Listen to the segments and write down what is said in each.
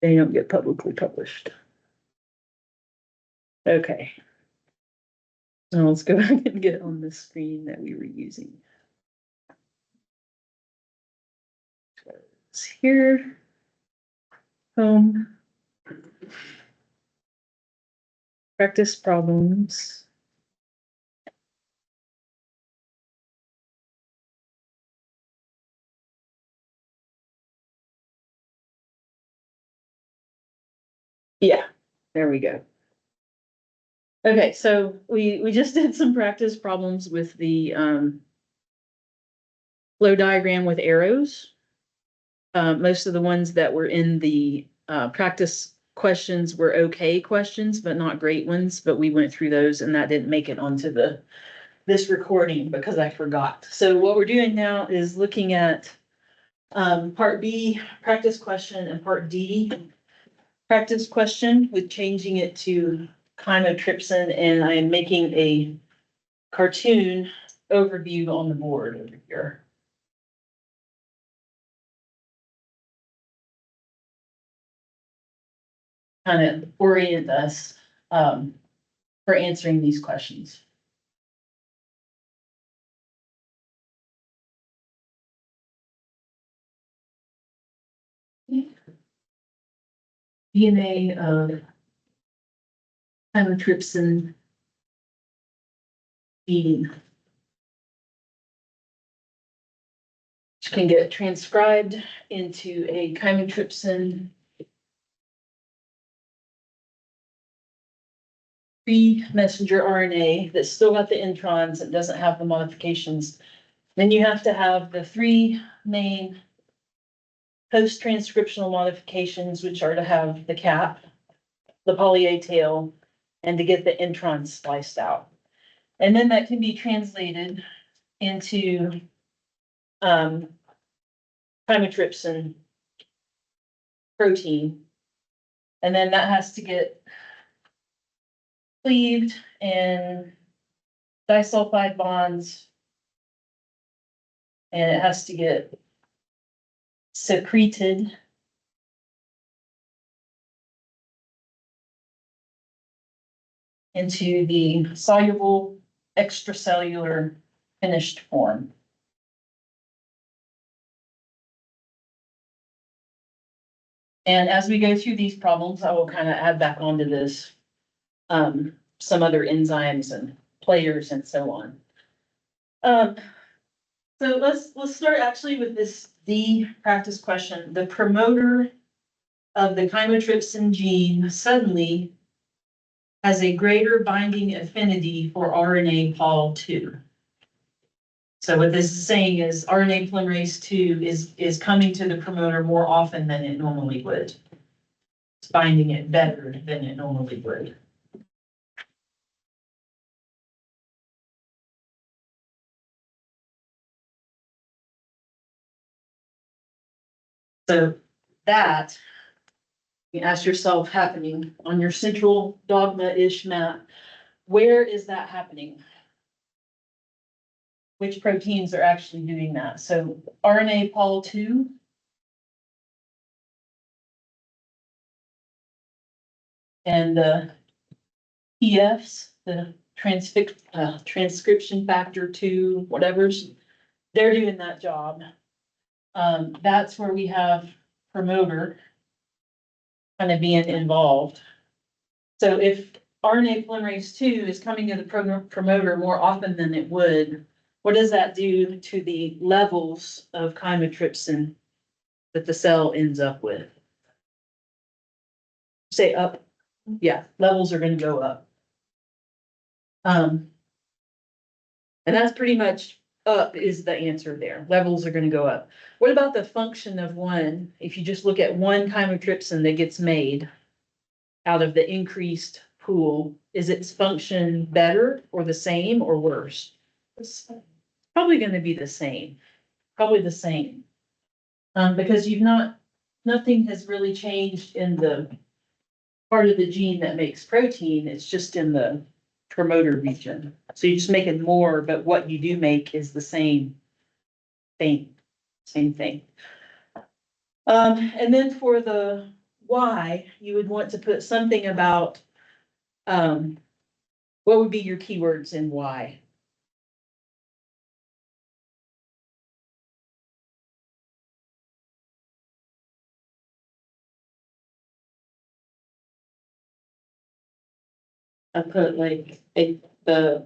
They don't get publicly published. Okay. Now let's go back and get on the screen that we were using. So it's here. Home. Practice problems. Yeah, there we go. Okay, so we just did some practice problems with the flow diagram with arrows. Most of the ones that were in the practice questions were okay questions, but not great ones. But we went through those and that didn't make it onto this recording because I forgot. So what we're doing now is looking at part B practice question and part D practice question with changing it to chymotrypsin, and I am making a cartoon overview on the board over here. Kind of orient us for answering these questions. DNA of chymotrypsin gene, which can get transcribed into a chymotrypsin pre-messenger RNA that's still got the introns and doesn't have the modifications. Then you have to have the three main post-transcriptional modifications, which are to have the cap, the poly A tail, and to get the introns spliced out. And then that can be translated into chymotrypsin protein. And then that has to get cleaved in disulfide bonds. And it has to get secreted into the soluble extracellular finished form. And as we go through these problems, I will kind of add back onto this some other enzymes and players and so on. So let's start actually with this D practice question. The promoter of the chymotrypsin gene suddenly has a greater binding affinity for RNA Pol II. So what this is saying is RNA polymerase II is coming to the promoter more often than it normally would. It's binding it better than it normally would. So that, you ask yourself, happening on your central dogma-ish map, where is that happening? Which proteins are actually doing that? So RNA Pol II and the PFs, the transcription factor 2, whatever's, they're doing that job. That's where we have promoter kind of being involved. So if RNA polymerase II is coming to the promoter more often than it would, what does that do to the levels of chymotrypsin that the cell ends up with? Say up. Yeah, levels are going to go up. And that's pretty much up is the answer there. Levels are going to go up. What about the function of one? If you just look at one chymotrypsin that gets made out of the increased pool, is its function better or the same or worse? It's probably going to be the same. Probably the same. Because nothing has really changed in the part of the gene that makes protein. It's just in the promoter region. So you're just making more, but what you do make is the same thing. And then for the Y, you would want to put something about, what would be your keywords in Y? I put like, the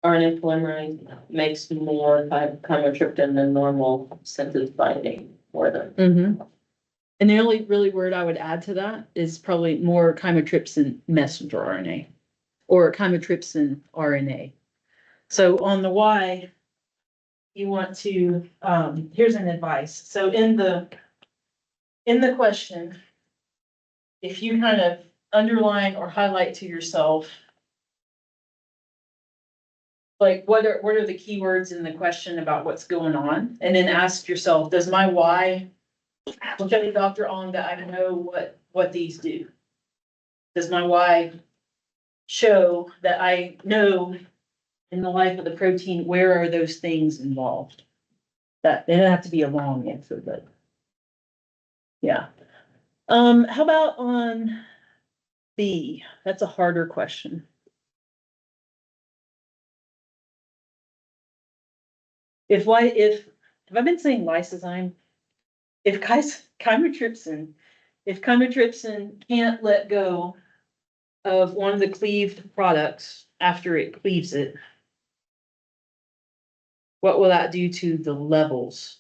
RNA polymerase makes more chymotrypsin than normal synthesis binding for them. Mm-hmm. And the only really word I would add to that is probably more chymotrypsin messenger RNA or chymotrypsin RNA. So on the Y, you want to, here's an advice. So in the question, if you kind of underline or highlight to yourself, like what are the keywords in the question about what's going on? And then ask yourself, does my Y, will tell you, Dr. Ong, that I know what these do? Does my Y show that I know in the life of the protein, where are those things involved? That, they don't have to be a long answer, but. Yeah. How about on B? That's a harder question. If I've been saying lysozyme, if chymotrypsin can't let go of one of the cleaved products after it cleaves it, what will that do to the levels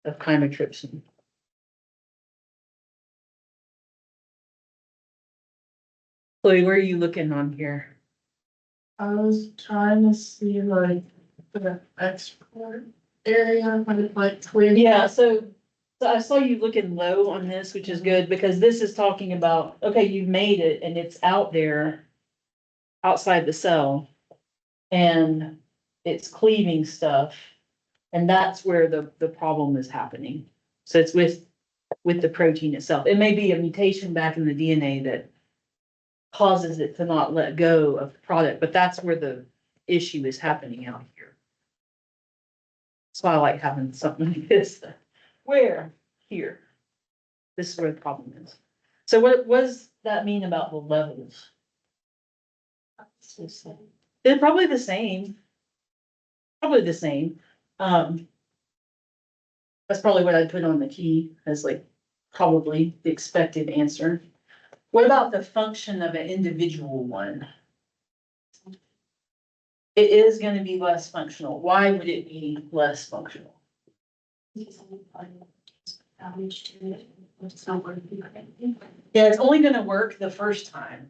of chymotrypsin? Chloe, where are you looking on here? I was trying to see like the export area, but it's like clear. Yeah, so I saw you looking low on this, which is good, because this is talking about, okay, you've made it and it's out there outside the cell and it's cleaving stuff. And that's where the problem is happening. So it's with the protein itself. It may be a mutation back in the DNA that causes it to not let go of the product, but that's where the issue is happening out here. That's why I like having something like this. Where? Here. This is where the problem is. So what does that mean about the levels? They're probably the same. Probably the same. That's probably what I'd put on the key as like probably the expected answer. What about the function of an individual one? It is gonna be less functional. Why would it be less functional? Yeah, it's only gonna work the first time.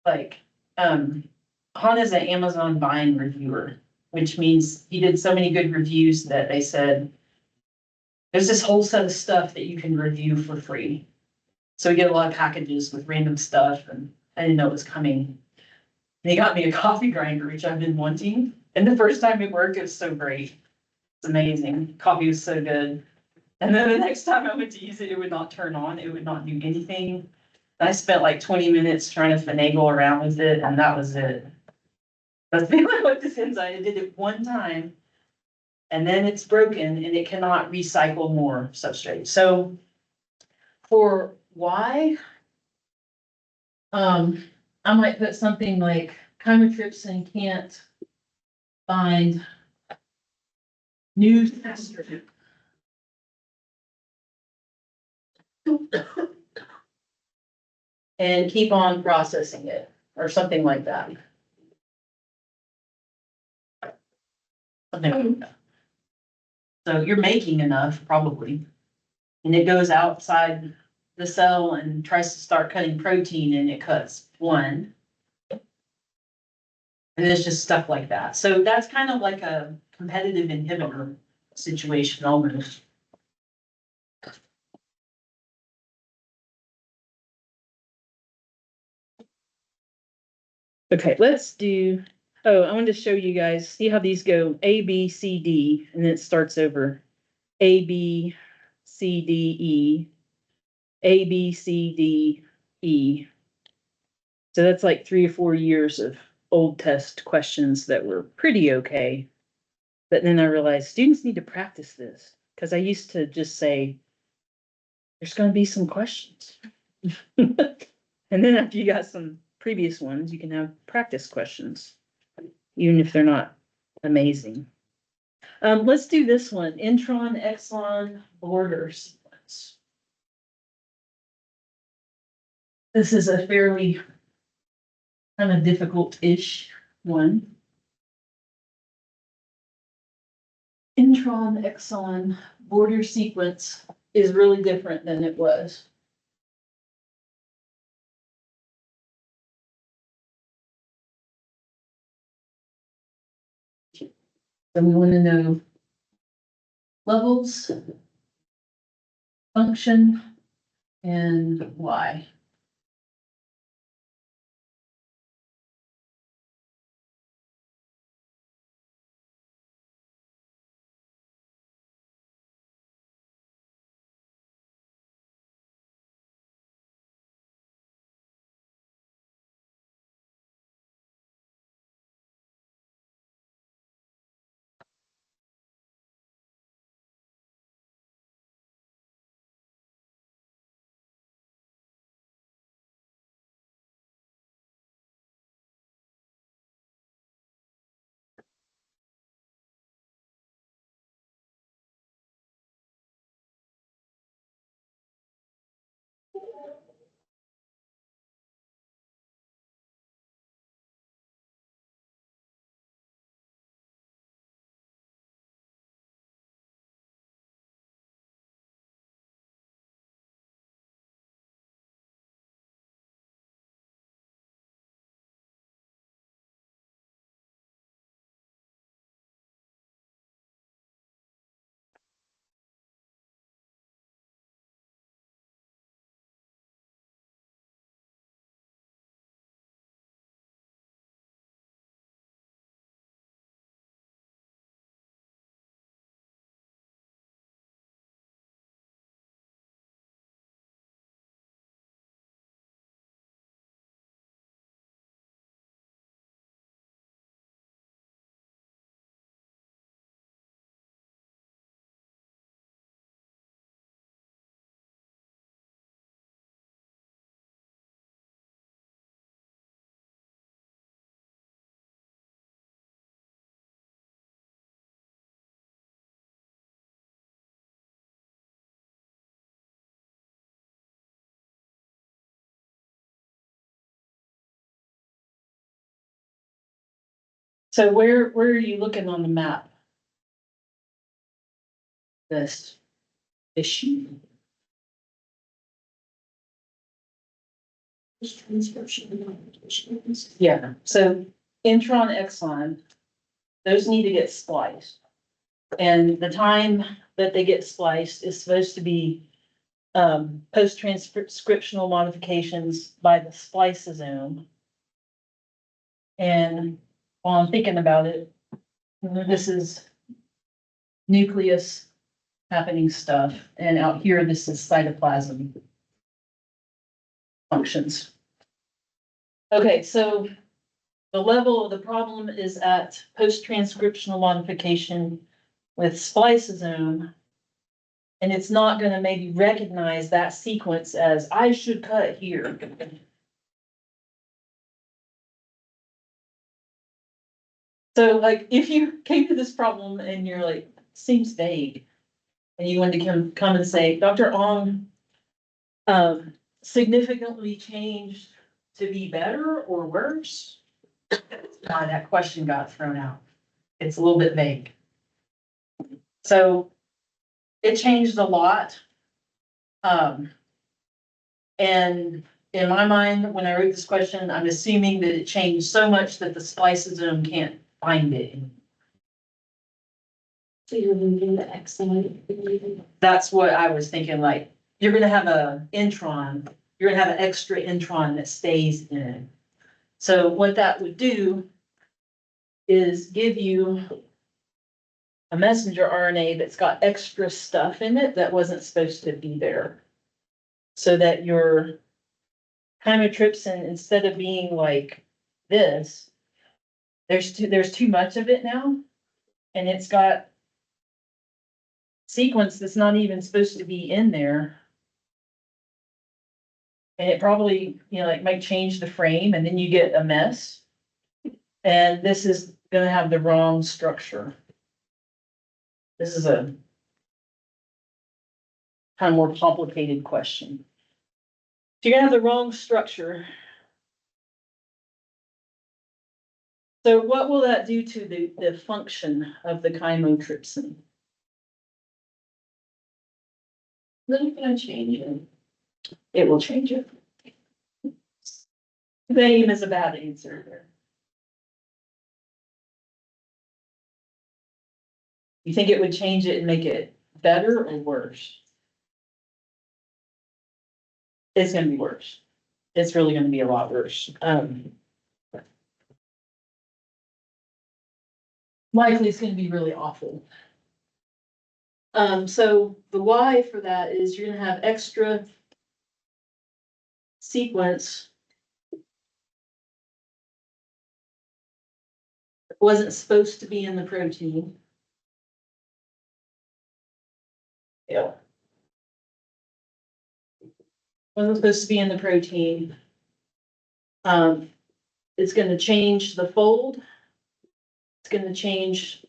Like, Han is an Amazon Vine reviewer, which means he did so many good reviews that they said, there's this whole set of stuff that you can review for free. So we get a lot of packages with random stuff and I didn't know it was coming. And he got me a coffee grinder, which I've been wanting. And the first time it worked, it was so great. It's amazing. Coffee was so good. And then the next time I went to use it, it would not turn on. It would not do anything. I spent like 20 minutes trying to finagle around with it, and that was it. That's basically what this enzyme, I did it one time, and then it's broken and it cannot recycle more substrate. So for Y, I might put something like chymotrypsin can't bind new estrogen. And keep on processing it, or something like that. Something like that. So you're making enough, probably. And it goes outside the cell and tries to start cutting protein and it cuts one. And it's just stuff like that. So that's kind of like a competitive inhibitor situation almost. Okay, let's do, I wanted to show you guys, see how these go, A, B, C, D, and then it starts over. A, B, C, D, E, A, B, C, D, E. So that's like 3 or 4 years of old test questions that were pretty okay. But then I realized students need to practice this. cause I used to just say, there's gonna be some questions. And then after you got some previous ones, you can have practice questions, even if they're not amazing. Let's do this one, intron, exon, border sequence. This is a fairly kind of difficult-ish one. Intron, exon, border sequence is really different than it was. So we want to know levels, function, and why. So where are you looking on the map? This issue. Yeah, so intron, exon, those need to get spliced. And the time that they get spliced is supposed to be post-transcriptional modifications by the spliceosome. And while I'm thinking about it, this is nucleus happening stuff, and out here, this is cytoplasm functions. Okay, so the level of the problem is at post-transcriptional modification with spliceosome. And it's not gonna maybe recognize that sequence as I should cut here. So like, if you came to this problem and you're like, seems vague, and you wanted to come and say, Dr. Ong, significantly changed to be better or worse? That question got thrown out. It's a little bit vague. So it changed a lot. And in my mind, when I wrote this question, I'm assuming that it changed so much that the spliceosome can't find it. So you're moving the exon. That's what I was thinking, like, you're gonna have a intron, you're gonna have an extra intron that stays in it. So what that would do is give you a messenger RNA that's got extra stuff in it that wasn't supposed to be there. So that your chymotrypsin, instead of being like this, there's too much of it now. And it's got sequence that's not even supposed to be in there. And it probably, like might change the frame and then you get a mess. And this is gonna have the wrong structure. This is a kind of more complicated question. So you're gonna have the wrong structure. So what will that do to the function of the chymotrypsin? Then it's gonna change it. It will change it. Name is a bad answer there. You think it would change it and make it better or worse? It's gonna be worse. It's really gonna be a lot worse. Likely it's gonna be really awful. So the why for that is you're gonna have extra sequence. Wasn't supposed to be in the protein. Yeah. Wasn't supposed to be in the protein. It's gonna change the fold. It's gonna change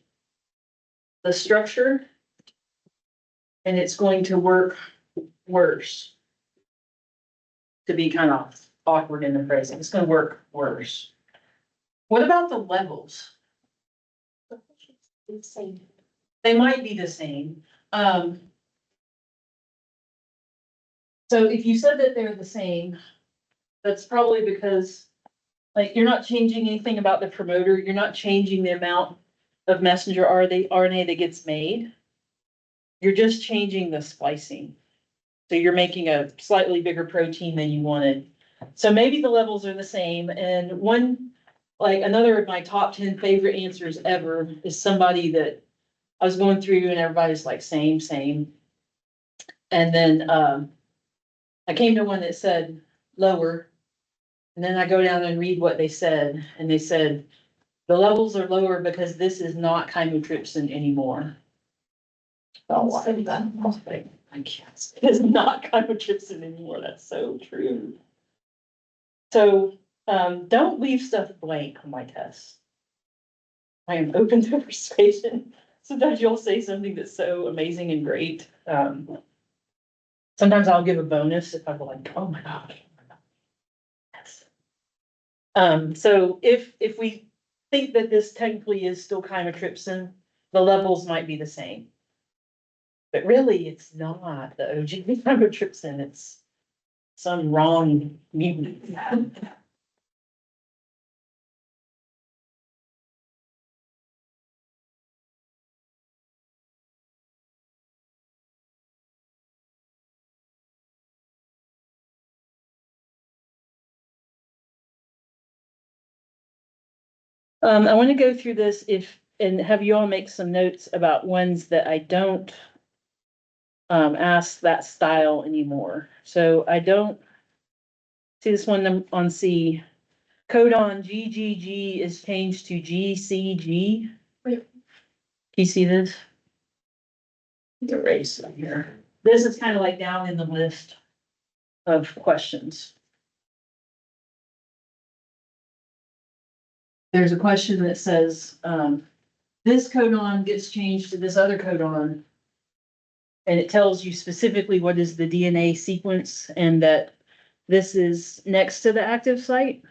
the structure. And it's going to work worse. To be kind of awkward in the phrasing, it's gonna work worse. What about the levels? They might be the same. So if you said that they're the same, that's probably because, like, you're not changing anything about the promoter, you're not changing the amount of messenger RNA that gets made. You're just changing the splicing. So you're making a slightly bigger protein than you wanted. So maybe the levels are the same, and another of my top 10 favorite answers ever is somebody that I was going through and everybody's like, same. And then, I came to one that said lower. And then I go down and read what they said, and they said, the levels are lower because this is not chymotrypsin anymore. Oh, I guess it is not chymotrypsin anymore. That's so true. So, don't leave stuff blank on my test. I am open to persuasion. Sometimes you'll say something that's so amazing and great. Sometimes I'll give a bonus if I'm like, oh my gosh. Yes. So if we think that this technically is still chymotrypsin, the levels might be the same. But really, it's not the OG chymotrypsin, it's some wrong mutant. I want to go through this and have you all make some notes about ones that I don't ask that style anymore. So I don't see this one on C. Codon GGG is changed to GCG. Wait. Can you see this? Erase it here. This is kind of like down in the list of questions. There's a question that says, this codon gets changed to this other codon. And it tells you specifically what is the DNA sequence and that this is next to the active site.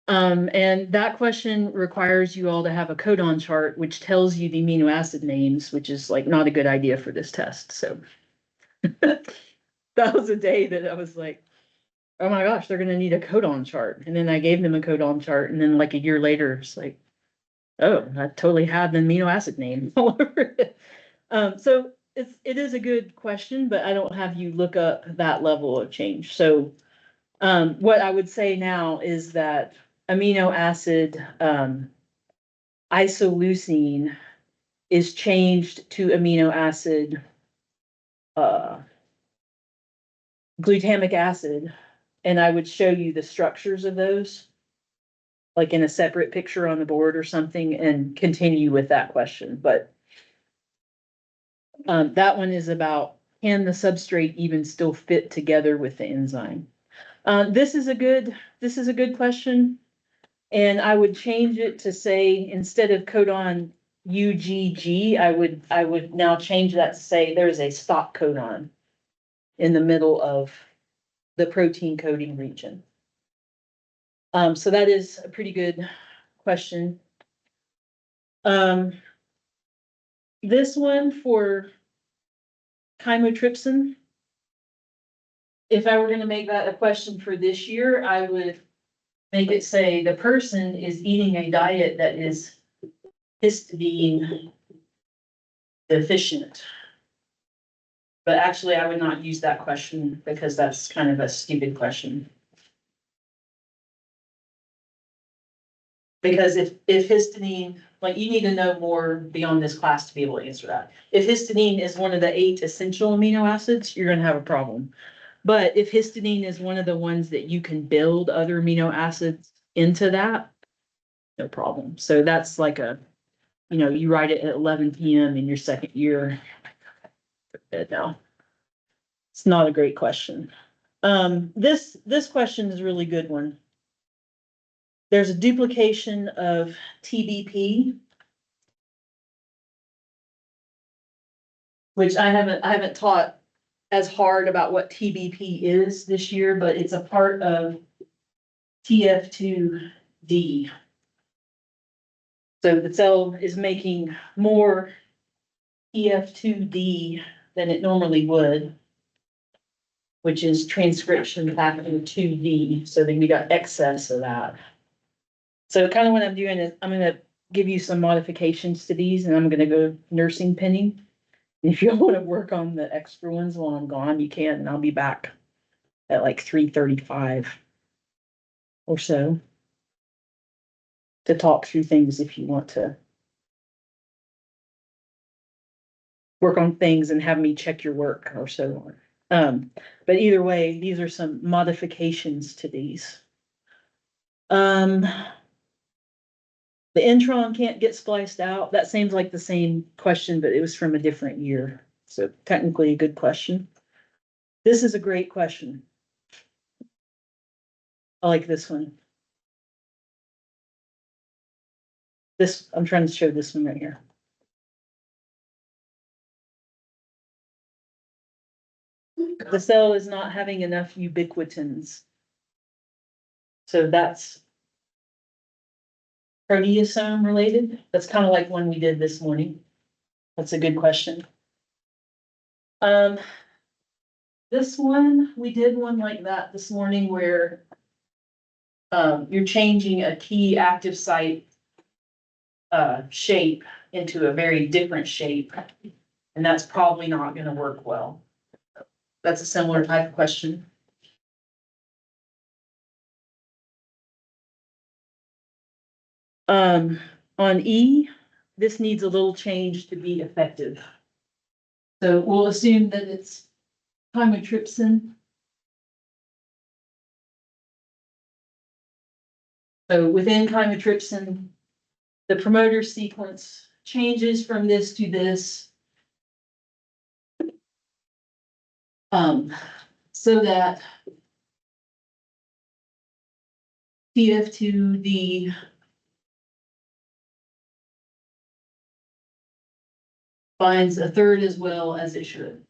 And that question requires you all to have a codon chart, which tells you the amino acid names, which is like not a good idea for this test. So that was a day that I was like, oh my gosh, they're gonna need a codon chart. And then I gave them a codon chart, and then like a year later, it's like, oh, I totally had an amino acid name all over it. So it is a good question, but I don't have you look up that level of change. So what I would say now is that amino acid isoleucine is changed to amino acid glutamic acid, and I would show you the structures of those, like in a separate picture on the board or something, and continue with that question. But That one is about, can the substrate even still fit together with the enzyme? This is a good question. And I would change it to say, instead of codon UGG, I would now change that to say there's a stop codon in the middle of the protein coding region. So that is a pretty good question. This one for chymotrypsin. If I were gonna make that a question for this year, I would make it say the person is eating a diet that is histidine deficient. But actually, I would not use that question because that's kind of a stupid question. Because if histidine, like, you need to know more beyond this class to be able to answer that. If histidine is one of the 8 essential amino acids, you're gonna have a problem. But if histidine is one of the ones that you can build other amino acids into that, no problem. So that's like you write it at 11 PM in your second year. No, it's not a great question. This question is a really good one. There's a duplication of TBP, which I haven't taught as hard about what TBP is this year, but it's a part of TF2D. So the cell is making more TF2D than it normally would, which is transcription factor 2D. So then we got excess of that. So kind of what I'm doing is I'm gonna give you some modifications to these, and I'm gonna go nursing pinning. If you want to work on the extra ones while I'm gone, you can, and I'll be back at like 3:35 or so to talk through things if you want to work on things and have me check your work or so on. But either way, these are some modifications to these. The intron can't get spliced out. That seems like the same question, but it was from a different year. So technically a good question. This is a great question. I like this one. I'm trying to show this one right here. The cell is not having enough ubiquitins. So that's proteasome related. That's kind of like one we did this morning. That's a good question. This one, we did one like that this morning where you're changing a key active site shape into a very different shape. And that's probably not going to work well. That's a similar type of question. On E, this needs a little change to be effective. So we'll assume that it's chymotrypsin. So within chymotrypsin, the promoter sequence changes from this to this. So that TF2D binds a third as well as it should.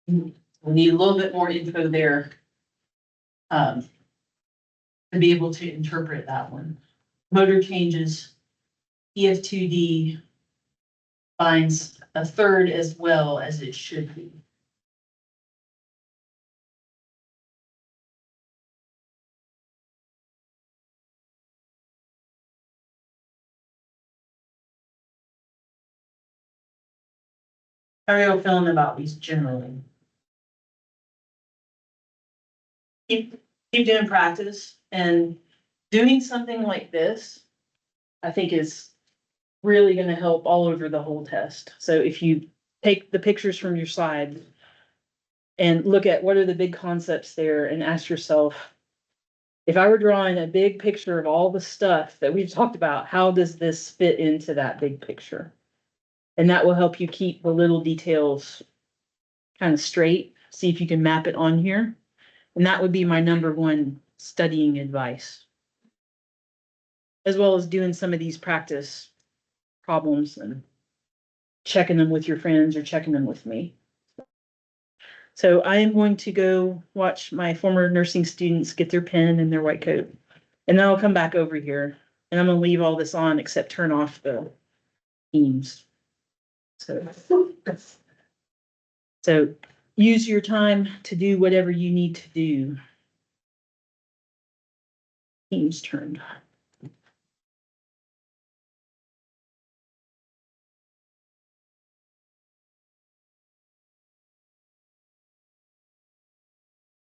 We need a little bit more info there to be able to interpret that one. Motor changes, TF2D binds a third as well as it should be. How are you feeling about these generally? Keep doing practice, and doing something like this, I think is really gonna help all over the whole test. So if you take the pictures from your slide and look at what are the big concepts there and ask yourself, if I were drawing a big picture of all the stuff that we've talked about, how does this fit into that big picture? And that will help you keep the little details kind of straight. See if you can map it on here. And that would be my number one studying advice. As well as doing some of these practice problems and checking them with your friends or checking them with me. So I am going to go watch my former nursing students get their pen and their white coat. And then I'll come back over here and I'm gonna leave all this on except turn off the Teams. So use your time to do whatever you need to do. Teams turned.